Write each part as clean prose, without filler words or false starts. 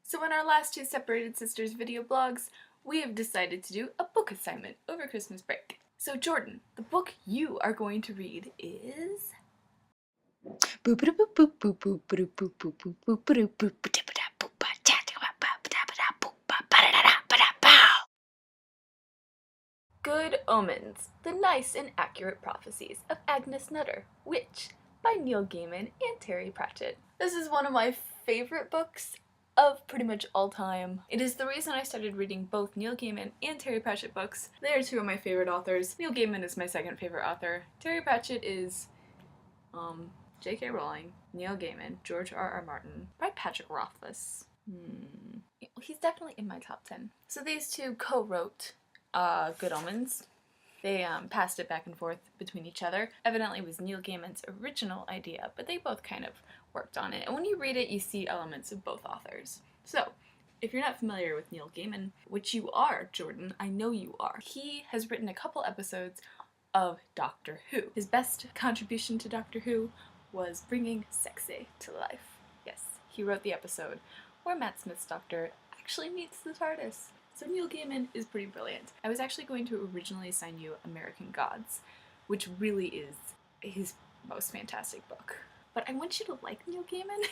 So in our last two Separated Sisters video blogs, we have decided to do a book assignment over Christmas break. So Jordan, the book you are going to read is... Good Omens, The Nice and Accurate Prophecies of Agnes Nutter, Witch, by Neil Gaiman and Terry Pratchett. This is one of my favorite books of pretty much all time. It is the reason I started reading both Neil Gaiman and Terry Pratchett books. They are two of my favorite authors. Neil Gaiman is my second favorite author. Terry Pratchett is, J.K. Rowling, Neil Gaiman, George R.R. Martin, by Patrick Rothfuss. He's definitely in my top 10. So these two co-wrote Good Omens. They passed it back and forth between each other. Evidently it was Neil Gaiman's original idea, but they both kind of worked on it. And when you read it, you see elements of both authors. So, if you're not familiar with Neil Gaiman, which you are, Jordan, I know you are, he has written a couple episodes of Doctor Who. His best contribution to Doctor Who was bringing Sexy to life. Yes, he wrote the episode where Matt Smith's Doctor actually meets the TARDIS. So Neil Gaiman is pretty brilliant. I was actually going to originally assign you American Gods, which really is his most fantastic book. But I want you to like Neil Gaiman,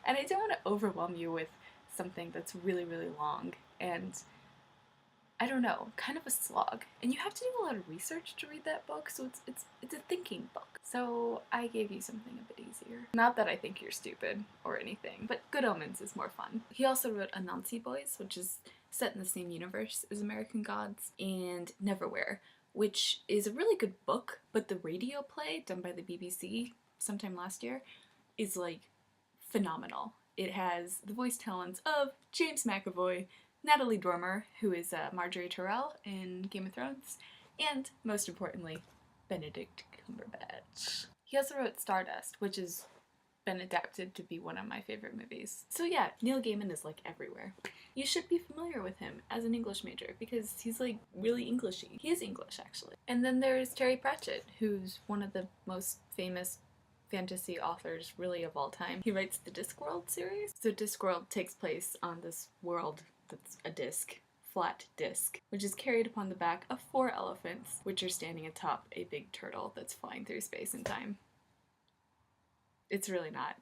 and I don't want to overwhelm you with something that's really, really long and, I don't know, kind of a slog. And you have to do a lot of research to read that book, so it's a thinking book. So I gave you something a bit easier. Not that I think you're stupid or anything, but Good Omens is more fun. He also wrote Anansi Boys, which is set in the same universe as American Gods, and Neverwhere, which is a really good book, but the radio play done by the BBC sometime last year is like phenomenal. It has the voice talents of James McAvoy, Natalie Dormer, who is Marjorie Tyrell in Game of Thrones, and most importantly, Benedict Cumberbatch. He also wrote Stardust, which has been adapted to be one of my favorite movies. So yeah, Neil Gaiman is like everywhere. You should be familiar with him as an English major because he's like really Englishy. He is English actually. And then there's Terry Pratchett, who's one of the most famous fantasy authors really of all time. He writes the Discworld series. So Discworld takes place on this world that's a disc, flat disc, which is carried upon the back of 4 elephants, which are standing atop a big turtle that's flying through space and time. It's really not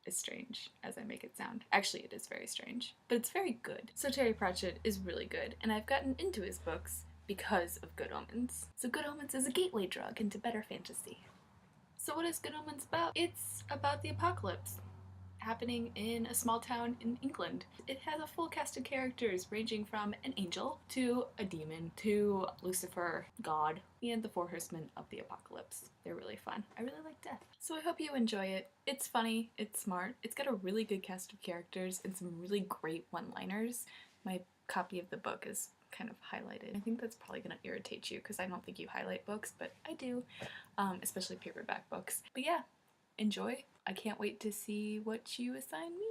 as strange as I make it sound. Actually, it is very strange, but it's very good. So Terry Pratchett is really good, and I've gotten into his books because of Good Omens. So Good Omens is a gateway drug into better fantasy. So what is Good Omens about? It's about the apocalypse happening in a small town in England. It has a full cast of characters ranging from an angel to a demon to Lucifer, God, and the 4 horsemen of the apocalypse. They're really fun. I really like death. So I hope you enjoy it. It's funny, it's smart, it's got a really good cast of characters and some really great one-liners. My copy of the book is kind of highlighted. I think that's probably going to irritate you because I don't think you highlight books, but I do, especially paperback books. But yeah, enjoy. I can't wait to see what you assign me.